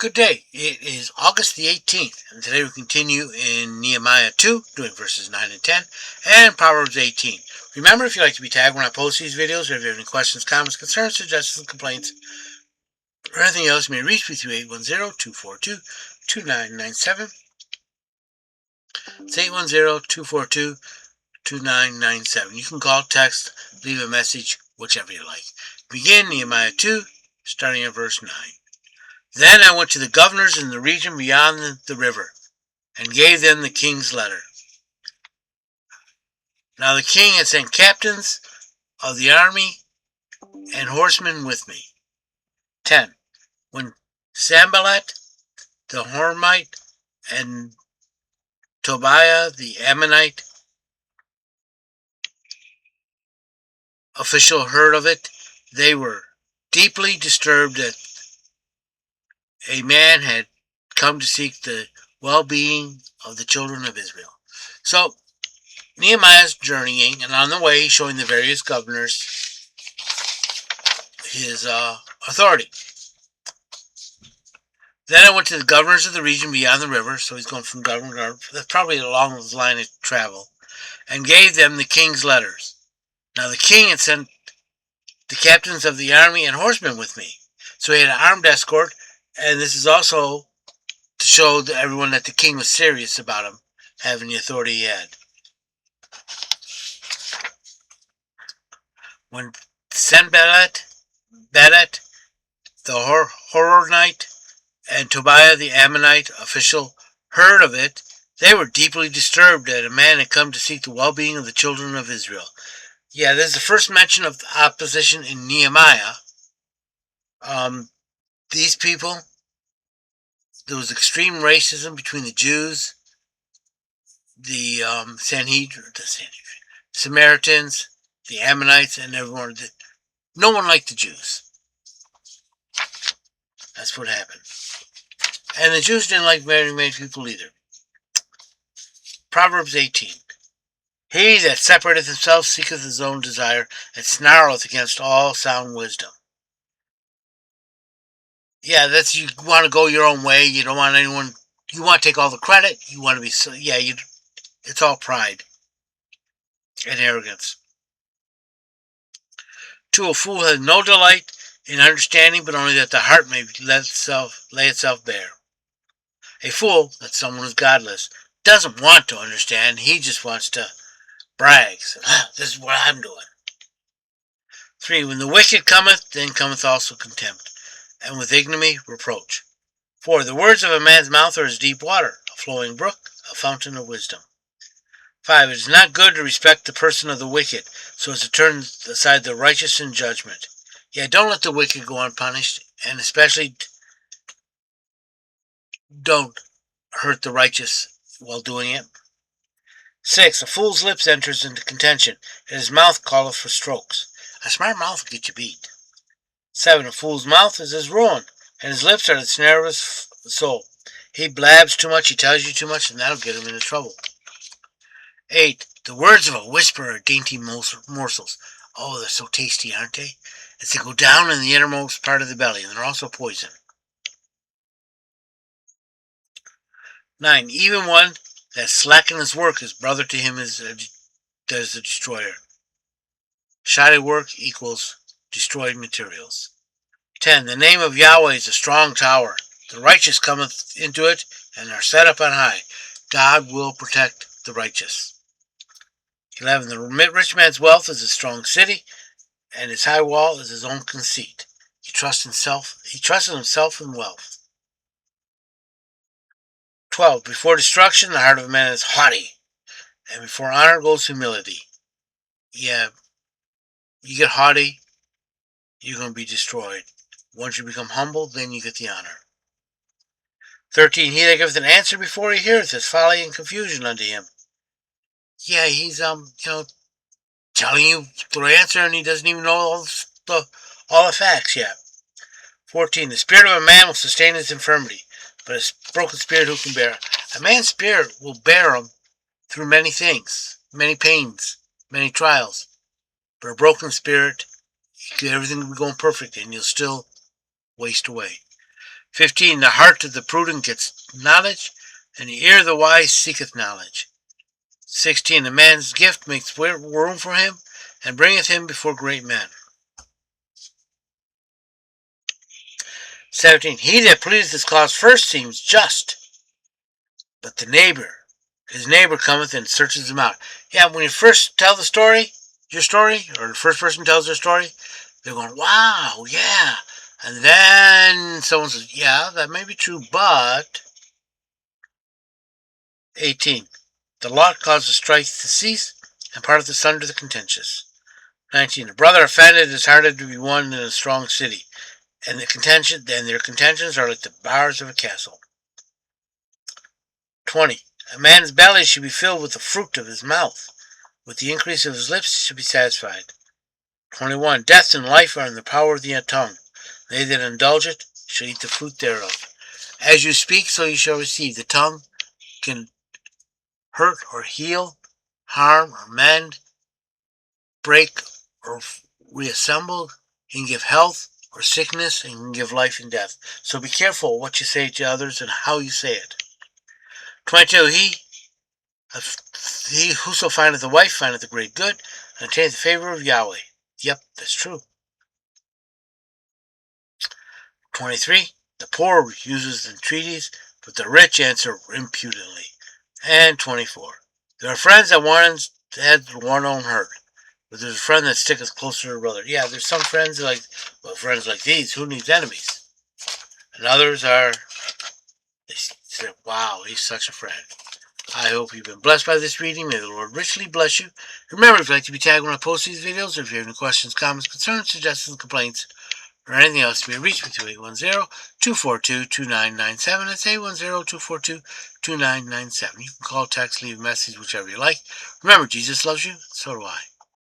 Good day. It is August the 18th, and today we continue in Nehemiah 2, doing verses 9 and 10, and Proverbs 18. Remember, if you'd like to be tagged when I post these videos, or if you have any questions, comments, concerns, suggestions, complaints, or anything else, you may reach me through 810-242-2997. It's 810-242-2997. You can call, text, leave a message, whichever you like. Begin Nehemiah 2, starting at verse 9. Then I went to the governors in the region beyond the river, and gave them the king's letter. Now the king had sent captains of the army and horsemen with me. 10. When Sanballat the Hormite and Tobiah the Ammonite official heard of it, they were deeply disturbed that a man had come to seek the well-being of the children of Israel. So Nehemiah's journeying, and on the way he's showing the various governors his authority. Then I went to the governors of the region beyond the river, so he's going from governor to governor, that's probably along his line of travel, and gave them the king's letters. Now the king had sent the captains of the army and horsemen with me, so he had an armed escort, and this is also to show to everyone that the king was serious about him having the authority he had. When Sanballat the Horonite and Tobiah the Ammonite official heard of it, they were deeply disturbed that a man had come to seek the well-being of the children of Israel. Yeah, this is the first mention of opposition in Nehemiah. These people, there was extreme racism between the Jews, the Samaritans, the Ammonites, and everyone. No one liked the Jews. That's what happened. And the Jews didn't like very many people either. Proverbs 18. He that separateth himself seeketh his own desire, and snarleth against all sound wisdom. Yeah, that's, you want to go your own way. You don't want anyone, you want to take all the credit. You want to be, it's all pride and arrogance. 2. A fool has no delight in understanding, but only that the heart may lay itself bare. A fool, that's someone who's godless, doesn't want to understand. He just wants to brag. So, this is what I'm doing. 3. When the wicked cometh, then cometh also contempt, and with ignominy reproach. 4. The words of a man's mouth are as deep water, a flowing brook, a fountain of wisdom. 5. It is not good to respect the person of the wicked, so as to turn aside the righteous in judgment. Yeah, don't let the wicked go unpunished, and especially don't hurt the righteous while doing it. 6. A fool's lips enters into contention, and his mouth calleth for strokes. A smart mouth will get you beat. 7. A fool's mouth is his ruin, and his lips are the snare of his soul. He blabs too much, he tells you too much, and that'll get him into trouble. 8. The words of a whisperer are dainty morsels. Oh, they're so tasty, aren't they? As they go down in the innermost part of the belly, and they're also poison. 9. Even one that slackeneth his work, his brother to him is a destroyer. Shoddy work equals destroyed materials. 10. The name of Yahweh is a strong tower. The righteous cometh into it, and are set up on high. God will protect the righteous. 11. The rich man's wealth is a strong city, and his high wall is his own conceit. He trusts himself in wealth. 12. Before destruction, the heart of a man is haughty, and before honor goes humility. Yeah, you get haughty, you're going to be destroyed. Once you become humble, then you get the honor. 13. He that giveth an answer before he heareth is folly and confusion unto him. Yeah, he's telling you the answer, and he doesn't even know all the facts yet. 14. The spirit of a man will sustain his infirmity, but a broken spirit who can bear it? A man's spirit will bear him through many things, many pains, many trials. But a broken spirit, everything will be going perfect, and you'll still waste away. 15. The heart of the prudent gets knowledge, and the ear of the wise seeketh knowledge. 16. A man's gift makes room for him, and bringeth him before great men. 17. He that pleaseth his cause first seems just, but his neighbor cometh and searches him out. Yeah, when you first tell the story, your story, or the first person tells their story, they're going, wow, yeah. And then someone says, yeah, that may be true, but... 18. The lot causes strife to cease, and parteth asunder the contentious. 19. A brother offended is harder to be won in a strong city, and their contentions are like the bars of a castle. 20. A man's belly should be filled with the fruit of his mouth. With the increase of his lips he should be satisfied. 21. Death and life are in the power of the tongue. They that indulge it shall eat the fruit thereof. As you speak, so you shall receive. The tongue can hurt or heal, harm or mend, break or reassemble. It can give health or sickness, and can give life and death. So be careful what you say to others and how you say it. 22. He whoso findeth a wife findeth a great good, and obtaineth the favor of Yahweh. Yep, that's true. 23. The poor uses entreaties, but the rich answer impudently. And 24. There are friends that once had one own hurt, but there's a friend that sticketh closer to a brother. Yeah, there's some friends friends like these, who needs enemies? And others they say, wow, he's such a friend. I hope you've been blessed by this reading. May the Lord richly bless you. Remember, if you'd like to be tagged when I post these videos, or if you have any questions, comments, concerns, suggestions, complaints, or anything else, you may reach me through 810-242-2997. That's 810-242-2997. You can call, text, leave a message, whichever you like. Remember, Jesus loves you. So do I.